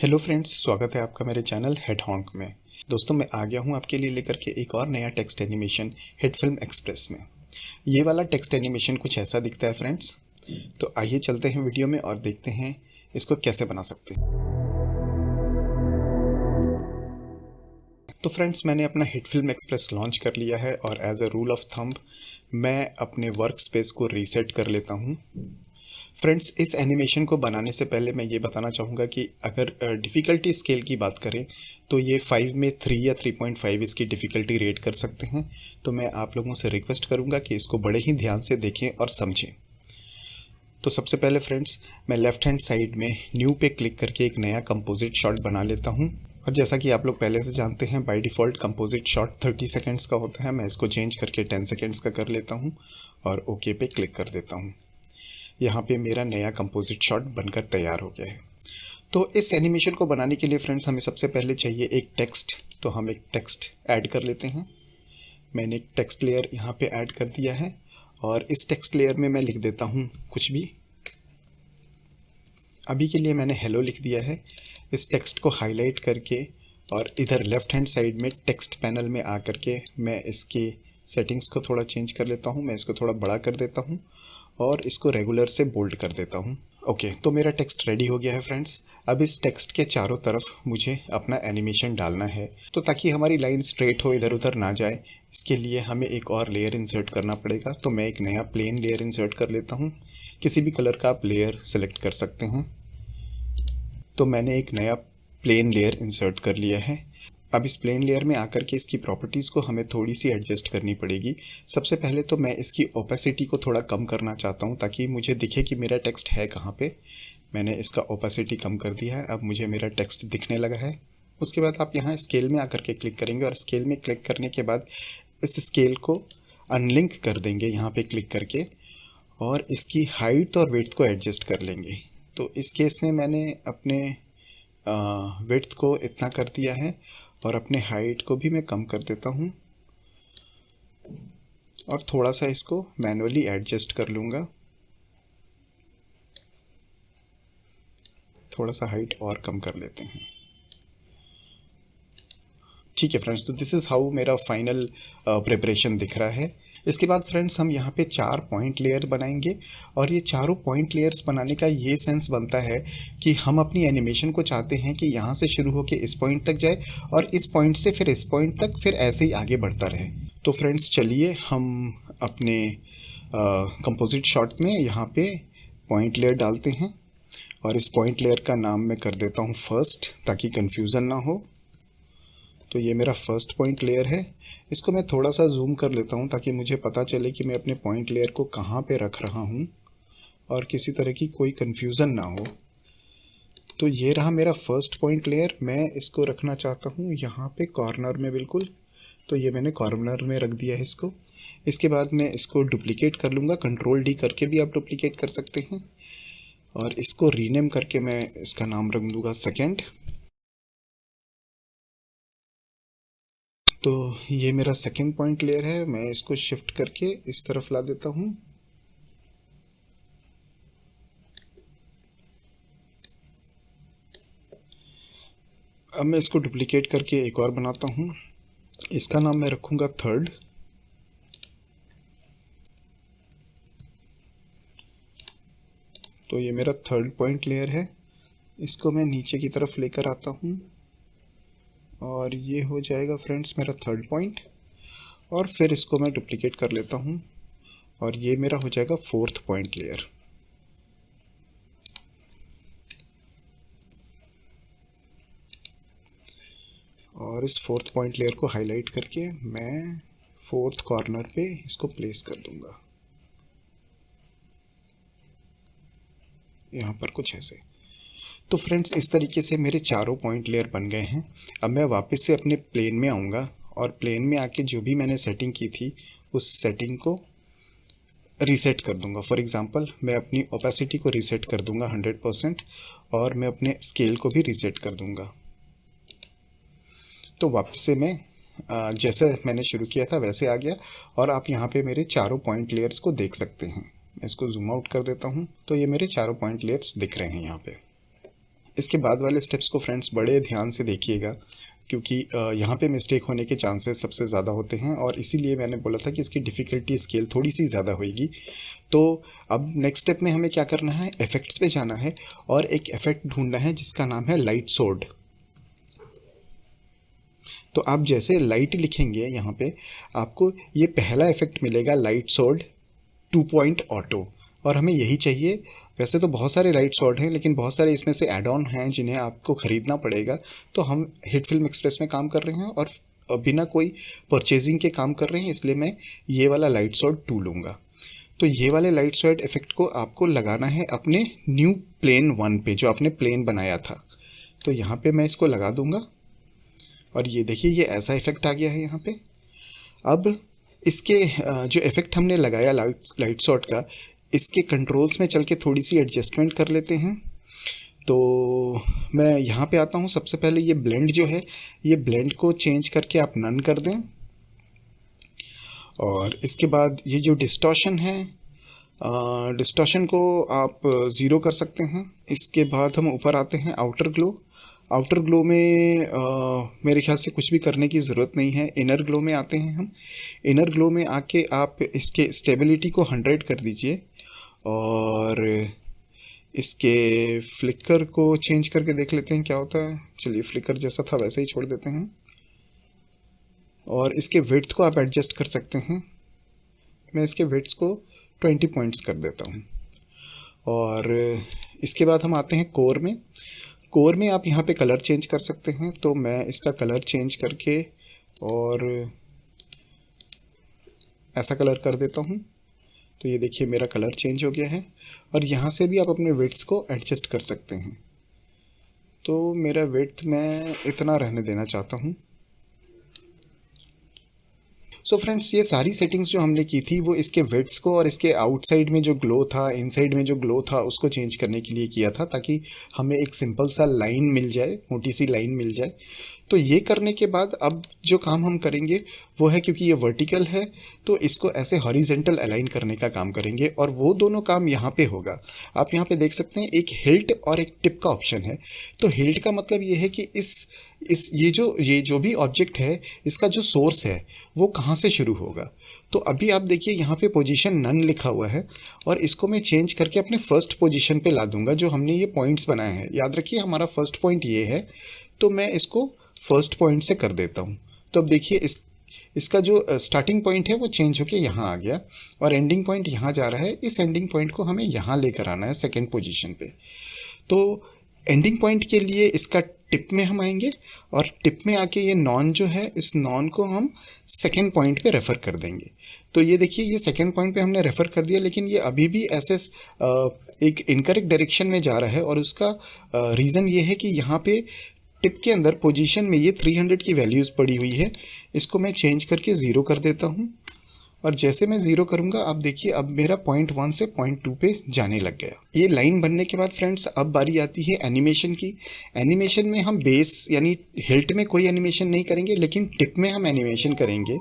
Hello friends, स्वागत है आपका मेरे चैनल हेड हॉन्क में। दोस्तों, मैं आ गया हूँ आपके लिए लेकर के एक और नया text animation head film express में। ये वाला टेक्स्ट एनिमेशन कुछ ऐसा दिखता है फ्रेंड्स। तो आइए चलते हैं वीडियो में और देखते हैं इसको कैसे बना सकते हैं। तो फ्रेंड्स, मैंने अपना हिट फिल्म एक्सप्रेस लॉन्च कर लिया है और as a rule of thumb मैं अपने वर्क स्पेस को रीसेट कर लेता हूँ। फ्रेंड्स, इस एनिमेशन को बनाने से पहले मैं ये बताना चाहूँगा कि अगर डिफ़िकल्टी स्केल की बात करें तो ये 5 में 3 या 3.5 इसकी डिफ़िकल्टी रेट कर सकते हैं। तो मैं आप लोगों से रिक्वेस्ट करूँगा कि इसको बड़े ही ध्यान से देखें और समझें। तो सबसे पहले फ्रेंड्स, मैं लेफ़्ट हैंड साइड में न्यू पे क्लिक करके एक नया कंपोजिट शॉट बना लेता हूँ। और जैसा कि आप लोग पहले से जानते हैं, by default composite shot 30 seconds का होता है। मैं इसको चेंज करके 10 सेकेंड्स का कर लेता हूँ और ओके पे क्लिक कर देता हूँ। यहाँ पे मेरा नया कंपोजिट शॉट बनकर तैयार हो गया है। तो इस एनिमेशन को बनाने के लिए फ्रेंड्स हमें सबसे पहले चाहिए एक टेक्स्ट। तो हम एक टेक्स्ट ऐड कर लेते हैं। मैंने एक टेक्स्ट लेयर यहाँ पे ऐड कर दिया है और इस टेक्स्ट लेयर में मैं लिख देता हूँ कुछ भी। अभी के लिए मैंने हेलो लिख दिया है। इस टेक्स्ट को हाईलाइट करके और इधर लेफ्ट हैंड साइड में टेक्स्ट पैनल में आकर के मैं इसके सेटिंग्स को थोड़ा चेंज कर लेता हूँ। मैं इसको थोड़ा बड़ा कर देता हूँ और इसको रेगुलर से बोल्ड कर देता हूँ। ओके, तो मेरा टेक्स्ट रेडी हो गया है फ्रेंड्स। अब इस टेक्स्ट के चारों तरफ मुझे अपना एनिमेशन डालना है। तो ताकि हमारी लाइन स्ट्रेट हो, इधर उधर ना जाए, इसके लिए हमें एक और लेयर इंसर्ट करना पड़ेगा। तो मैं एक नया प्लेन लेयर इंसर्ट कर लेता हूँ। किसी भी कलर का आप लेयर सेलेक्ट कर सकते हैं। तो मैंने एक नया प्लेन लेयर इंसर्ट कर लिया है। अब इस प्लेन लेयर में आकर के इसकी प्रॉपर्टीज़ को हमें थोड़ी सी एडजस्ट करनी पड़ेगी। सबसे पहले तो मैं इसकी ओपेसिटी को थोड़ा कम करना चाहता हूँ ताकि मुझे दिखे कि मेरा टेक्स्ट है कहाँ पे। मैंने इसका ओपेसिटी कम कर दिया है। अब मुझे मेरा टेक्स्ट दिखने लगा है। उसके बाद आप यहाँ स्केल में आकर के क्लिक करेंगे और स्केल में क्लिक करने के बाद इस स्केल को अनलिंक कर देंगे यहाँ पर क्लिक करके और इसकी हाइट और विड्थ को एडजस्ट कर लेंगे। तो इस केस में मैंने अपने विड्थ को इतना कर दिया है और अपने हाइट को भी मैं कम कर देता हूँ और थोड़ा सा इसको मैनुअली एडजस्ट कर लूँगा। थोड़ा सा हाइट और कम कर लेते हैं। ठीक है फ्रेंड्स, तो दिस इज़ हाउ मेरा फाइनल प्रिपरेशन दिख रहा है। इसके बाद फ्रेंड्स हम यहाँ पे 4 पॉइंट लेयर बनाएंगे और ये चारों पॉइंट लेयर्स बनाने का ये सेंस बनता है कि हम अपनी एनिमेशन को चाहते हैं कि यहाँ से शुरू होकर इस पॉइंट तक जाए और इस पॉइंट से फिर इस पॉइंट तक, फिर ऐसे ही आगे बढ़ता रहे। तो फ्रेंड्स चलिए हम अपने कंपोजिट शॉट में यहाँ पे पॉइंट लेयर डालते हैं और इस पॉइंट लेयर का नाम मैं कर देता हूँ फर्स्ट, ताकि कन्फ्यूज़न ना हो। तो ये मेरा फर्स्ट पॉइंट लेयर है। इसको मैं थोड़ा सा जूम कर लेता हूँ ताकि मुझे पता चले कि मैं अपने पॉइंट लेयर को कहाँ पे रख रहा हूँ और किसी तरह की कोई कन्फ्यूज़न ना हो। तो ये रहा मेरा फर्स्ट पॉइंट लेयर। मैं इसको रखना चाहता हूँ यहाँ पे कॉर्नर में बिल्कुल। तो ये मैंने कॉर्नर में रख दिया है इसको। इसके बाद मैं इसको डुप्लीकेट कर लूँगा। कंट्रोल डी करके भी आप डुप्लीकेट कर सकते हैं और इसको रीनेम करके मैं इसका नाम रख दूँगा सेकेंड। तो ये मेरा सेकंड पॉइंट लेयर है। मैं इसको शिफ्ट करके इस तरफ ला देता हूँ। अब मैं इसको डुप्लीकेट करके एक और बनाता हूँ। इसका नाम मैं रखूँगा थर्ड। तो ये मेरा थर्ड पॉइंट लेयर है। इसको मैं नीचे की तरफ लेकर आता हूँ और ये हो जाएगा फ्रेंड्स मेरा थर्ड पॉइंट। और फिर इसको मैं डुप्लीकेट कर लेता हूँ और ये मेरा हो जाएगा फोर्थ पॉइंट लेयर। और इस फोर्थ पॉइंट लेयर को हाईलाइट करके मैं फोर्थ कॉर्नर पे इसको प्लेस कर दूंगा, यहाँ पर कुछ ऐसे। तो फ्रेंड्स इस तरीके से मेरे चारों पॉइंट लेयर बन गए हैं। अब मैं वापस से अपने प्लेन में आऊँगा और प्लेन में आके जो भी मैंने सेटिंग की थी उस सेटिंग को रीसेट कर दूंगा। फॉर एग्जांपल मैं अपनी ओपेसिटी को रीसेट कर दूंगा 100% और मैं अपने स्केल को भी रीसेट कर दूंगा। तो वापस से मैं जैसे मैंने शुरू किया था वैसे आ गया और आप यहाँ पे मेरे चारों पॉइंट लेयर्स को देख सकते हैं। मैं इसको जूम आउट कर देता हूँ। तो ये मेरे चारों पॉइंट लेयर्स दिख रहे हैं यहाँ पे। इसके बाद वाले स्टेप्स को फ्रेंड्स बड़े ध्यान से देखिएगा, क्योंकि यहाँ पे मिस्टेक होने के चांसेस सबसे ज़्यादा होते हैं, और इसीलिए मैंने बोला था कि इसकी डिफ़िकल्टी स्केल थोड़ी सी ज़्यादा होगी। तो अब नेक्स्ट स्टेप में हमें क्या करना है, इफ़ेक्ट्स पे जाना है और एक इफ़ेक्ट ढूंढना है जिसका नाम है लाइट सोर्ड। तो आप जैसे लाइट लिखेंगे यहाँ पे आपको ये पहला इफ़ेक्ट मिलेगा, लाइट सोर्ड 2 पॉइंट ऑटो, और हमें यही चाहिए। वैसे तो बहुत सारे लाइट सोर्ड हैं, लेकिन बहुत सारे इसमें से ऐड ऑन हैं जिन्हें आपको ख़रीदना पड़ेगा। तो हम हिट फिल्म एक्सप्रेस में काम कर रहे हैं और बिना कोई परचेजिंग के काम कर रहे हैं, इसलिए मैं ये वाला लाइट सोर्ड 2 लूँगा। तो ये वाले लाइट सोर्ड इफ़ेक्ट को आपको लगाना है अपने न्यू प्लेन 1 पे, जो आपने प्लेन बनाया था। तो यहाँ पे मैं इसको लगा दूँगा और ये देखिए ये ऐसा इफ़ेक्ट आ गया है यहाँ पे। अब इसके जो इफ़ेक्ट हमने लगाया लाइट सोर्ड का, इसके कंट्रोल्स में चल के थोड़ी सी एडजस्टमेंट कर लेते हैं। तो मैं यहाँ पे आता हूँ। सबसे पहले ये ब्लेंड जो है, ये ब्लेंड को चेंज करके आप नन कर दें, और इसके बाद ये जो डिस्टॉर्शन है, डिस्टॉर्शन को आप 0 कर सकते हैं। इसके बाद हम ऊपर आते हैं आउटर ग्लो। आउटर ग्लो में मेरे ख्याल से कुछ भी करने की ज़रूरत नहीं है। इनर ग्लो में आते हैं हम। इनर ग्लो में आके आप इसके स्टेबिलिटी को 100 कर दीजिए, और इसके फ्लिकर को चेंज करके देख लेते हैं क्या होता है। चलिए, फ्लिकर जैसा था वैसे ही छोड़ देते हैं, और इसके विड्थ को आप एडजस्ट कर सकते हैं। मैं इसके विड्थ को 20 पॉइंट्स कर देता हूँ। और इसके बाद हम आते हैं कोर में। कोर में आप यहाँ पे कलर चेंज कर सकते हैं, तो मैं इसका कलर चेंज करके और ऐसा कलर कर देता हूँ। तो ये देखिए मेरा कलर चेंज हो गया है, और यहाँ से भी आप अपने विड्थ को एडजस्ट कर सकते हैं। तो मेरा विड्थ मैं इतना रहने देना चाहता हूँ। सो फ्रेंड्स, ये सारी सेटिंग्स जो हमने की थी वो इसके विड्थ्स को और इसके आउटसाइड में जो ग्लो था, इनसाइड में जो ग्लो था, उसको चेंज करने के लिए किया था, ताकि हमें एक सिंपल सा लाइन मिल जाए, मोटी सी लाइन मिल जाए। तो ये करने के बाद अब जो काम हम करेंगे वो है, क्योंकि ये वर्टिकल है तो इसको ऐसे हॉरिजेंटल अलाइन करने का काम करेंगे, और वो दोनों काम यहाँ पे होगा। आप यहाँ पे देख सकते हैं एक हिल्ट और एक टिप का ऑप्शन है। तो हिल्ट का मतलब ये है कि ये जो भी ऑब्जेक्ट है, इसका जो सोर्स है वो कहाँ से शुरू होगा। तो अभी आप देखिए यहाँ पे पोजीशन नन लिखा हुआ है, और इसको मैं चेंज करके अपने फर्स्ट पोजीशन पे ला दूंगा, जो हमने ये पॉइंट्स बनाए हैं। याद रखिए हमारा फर्स्ट पॉइंट ये है, तो मैं इसको फर्स्ट पॉइंट से कर देता हूँ। तो अब देखिए इसका जो स्टार्टिंग पॉइंट है वो चेंज होके यहाँ आ गया, और एंडिंग पॉइंट यहाँ जा रहा है। इस एंडिंग पॉइंट को हमें यहाँ लेकर आना है सेकेंड पोजीशन पे। तो एंडिंग पॉइंट के लिए इसका टिप में हम आएंगे, और टिप में आके ये नॉन जो है, इस नॉन को हम सेकेंड पॉइंट पे रेफ़र कर देंगे। तो ये देखिए ये सेकेंड पॉइंट पे हमने रेफ़र कर दिया, लेकिन ये अभी भी ऐसे एक इनकरेक्ट डायरेक्शन में जा रहा है, और उसका रीज़न ये है कि यहाँ पे टिप के अंदर पोजीशन में ये 300 की वैल्यूज़ पड़ी हुई है। इसको मैं चेंज करके 0 कर देता हूँ, और जैसे मैं 0 करूँगा आप देखिए अब मेरा पॉइंट 1 से पॉइंट 2 पे जाने लग गया। ये लाइन बनने के बाद फ्रेंड्स अब बारी आती है एनिमेशन की। एनिमेशन में हम बेस यानी हिल्ट में कोई एनिमेशन नहीं करेंगे, लेकिन टिप में हम एनिमेशन करेंगे।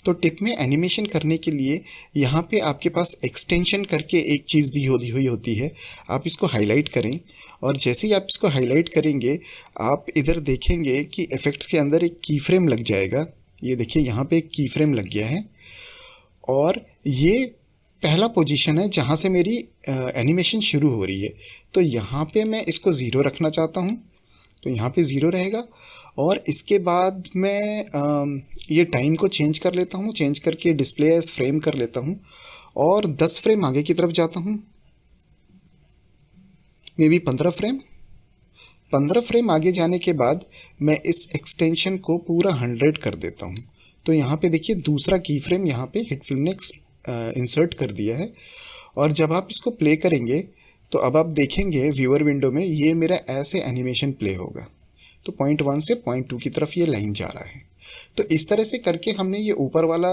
तो टिप में एनिमेशन करने के लिए यहाँ पे आपके पास एक्सटेंशन करके एक चीज़ दी हुई होती है। आप इसको हाईलाइट करें, और जैसे ही आप इसको हाईलाइट करेंगे आप इधर देखेंगे कि इफ़ेक्ट्स के अंदर एक की फ्रेम लग जाएगा। ये देखिए यहाँ पे एक की फ्रेम लग गया है, और ये पहला पोजीशन है जहाँ से मेरी एनिमेशन शुरू हो रही है। तो यहाँ पे मैं इसको 0 रखना चाहता हूँ, तो यहाँ पे 0 रहेगा। और इसके बाद मैं ये टाइम को चेंज कर लेता हूँ, चेंज करके डिस्प्ले एज फ्रेम कर लेता हूँ, और 10 फ्रेम आगे की तरफ जाता हूँ, मे बी 15 फ्रेम। 15 फ्रेम आगे जाने के बाद मैं इस एक्सटेंशन को पूरा 100 कर देता हूँ। तो यहाँ पे देखिए दूसरा की फ्रेम यहाँ पे हिट फिल्म ने इंसर्ट कर दिया है, और जब आप इसको प्ले करेंगे तो अब आप देखेंगे व्यूअर विंडो में ये मेरा ऐसे एनिमेशन प्ले होगा। तो पॉइंट 1 से पॉइंट 2 की तरफ ये लाइन जा रहा है। तो इस तरह से करके हमने ये ऊपर वाला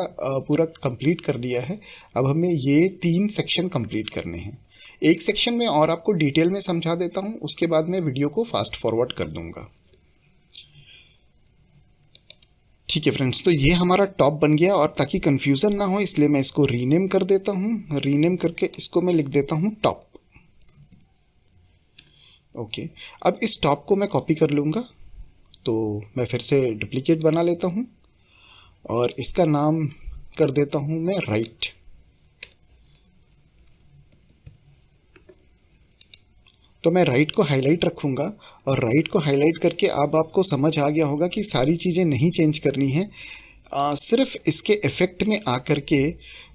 पूरा कंप्लीट कर लिया है। अब हमें ये 3 सेक्शन कंप्लीट करने हैं। एक सेक्शन में और आपको डिटेल में समझा देता हूँ, उसके बाद मैं वीडियो को फास्ट फॉरवर्ड कर दूंगा। ठीक है फ्रेंड्स, तो ये हमारा टॉप बन गया, और ताकि कंफ्यूजन ना हो इसलिए मैं इसको रीनेम कर देता हूँ। रीनेम करके इसको मैं लिख देता हूँ टॉप। ओके, अब इस टॉप को मैं कॉपी कर लूँगा, तो मैं फिर से डुप्लीकेट बना लेता हूँ और इसका नाम कर देता हूँ मैं राइट। तो मैं राइट को हाईलाइट रखूँगा और राइट को हाईलाइट करके अब आपको समझ आ गया होगा कि सारी चीज़ें नहीं चेंज करनी है, सिर्फ इसके इफ़ेक्ट में आकर के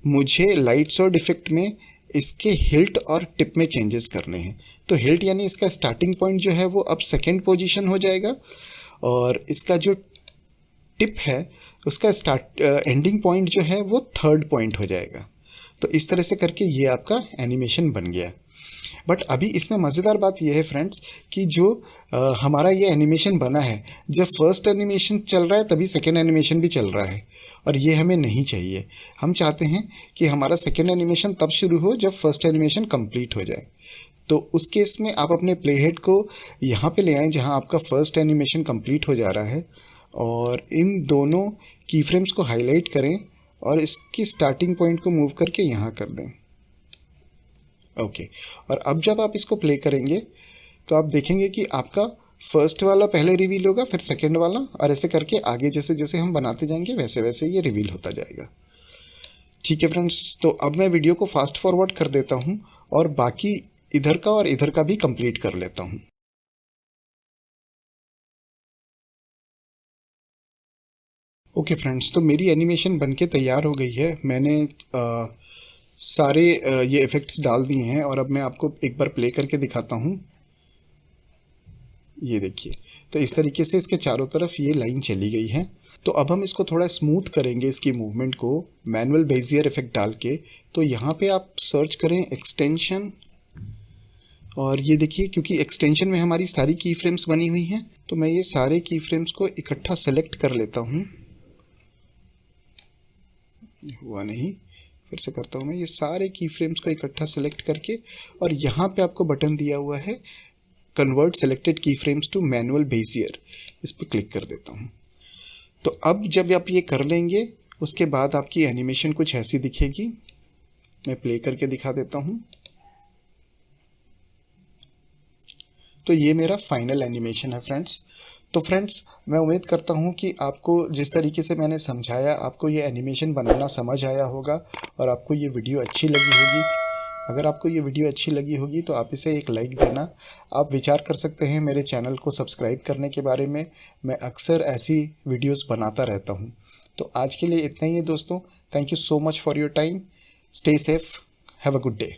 मुझे लाइट्स और इफ़ेक्ट में इसके हिल्ट और टिप में चेंजेस करने हैं। तो हिल्ट यानी इसका स्टार्टिंग पॉइंट जो है वो अब सेकंड पोजीशन हो जाएगा और इसका जो टिप है उसका एंडिंग पॉइंट जो है वो थर्ड पॉइंट हो जाएगा। तो इस तरह से करके ये आपका एनिमेशन बन गया। बट अभी इसमें मज़ेदार बात यह है फ्रेंड्स कि जो हमारा ये एनिमेशन बना है, जब फर्स्ट एनिमेशन चल रहा है तभी सेकेंड एनिमेशन भी चल रहा है और ये हमें नहीं चाहिए। हम चाहते हैं कि हमारा सेकेंड एनिमेशन तब शुरू हो जब फर्स्ट एनिमेशन कंप्लीट हो जाए। तो उस केस में आप अपने प्ले हेड को यहाँ पे ले आएँ जहाँ आपका फर्स्ट एनिमेशन कंप्लीट हो जा रहा है और इन दोनों की फ्रेम्स को हाईलाइट करें और इसकी स्टार्टिंग पॉइंट को मूव करके यहाँ कर दें। ओके, और अब जब आप इसको प्ले करेंगे तो आप देखेंगे कि आपका फर्स्ट वाला पहले रिवील होगा, फिर सेकंड वाला, और ऐसे करके आगे जैसे जैसे हम बनाते जाएंगे वैसे वैसे ये रिवील होता जाएगा। ठीक है फ्रेंड्स, तो अब मैं वीडियो को फास्ट फॉरवर्ड कर देता हूँ और बाकी इधर का और इधर का भी कंप्लीट कर लेता हूँ। ओके फ्रेंड्स, तो मेरी एनिमेशन बनके तैयार हो गई है। मैंने सारे ये इफ़ेक्ट्स डाल दिए हैं और अब मैं आपको एक बार प्ले करके दिखाता हूँ। ये देखिए, तो इस तरीके से इसके चारों तरफ ये लाइन चली गई है। तो अब हम इसको थोड़ा स्मूथ करेंगे, इसकी मूवमेंट को मैनुअल बेजियर इफेक्ट डाल के। तो यहाँ पे आप सर्च करें एक्सटेंशन और ये देखिए, क्योंकि एक्सटेंशन में हमारी सारी की फ्रेम्स बनी हुई हैं तो मैं ये सारे की फ्रेम्स को इकट्ठा सेलेक्ट कर लेता हूँ। हुआ नहीं, फिर से करता हूँ मैं। ये सारे की फ्रेम्स को इकट्ठा सेलेक्ट करके और यहाँ पे आपको बटन दिया हुआ है कन्वर्ट सेलेक्टेड की फ्रेम्स टू मैनुअल बेजियर, इस पर क्लिक कर देता हूँ। तो अब जब आप ये कर लेंगे उसके बाद आपकी एनिमेशन कुछ ऐसी दिखेगी। मैं प्ले करके दिखा देता हूँ। तो ये मेरा फाइनल एनिमेशन है फ्रेंड्स। तो फ्रेंड्स, मैं उम्मीद करता हूँ कि आपको जिस तरीके से मैंने समझाया आपको ये एनिमेशन बनाना समझ आया होगा और आपको ये वीडियो अच्छी लगी होगी। अगर आपको ये वीडियो अच्छी लगी होगी तो आप इसे एक लाइक देना। आप विचार कर सकते हैं मेरे चैनल को सब्सक्राइब करने के बारे में। मैं अक्सर ऐसी वीडियोस बनाता रहता हूँ। तो आज के लिए इतना ही है दोस्तों। Thank you so much for your time. Stay safe. Have a good day.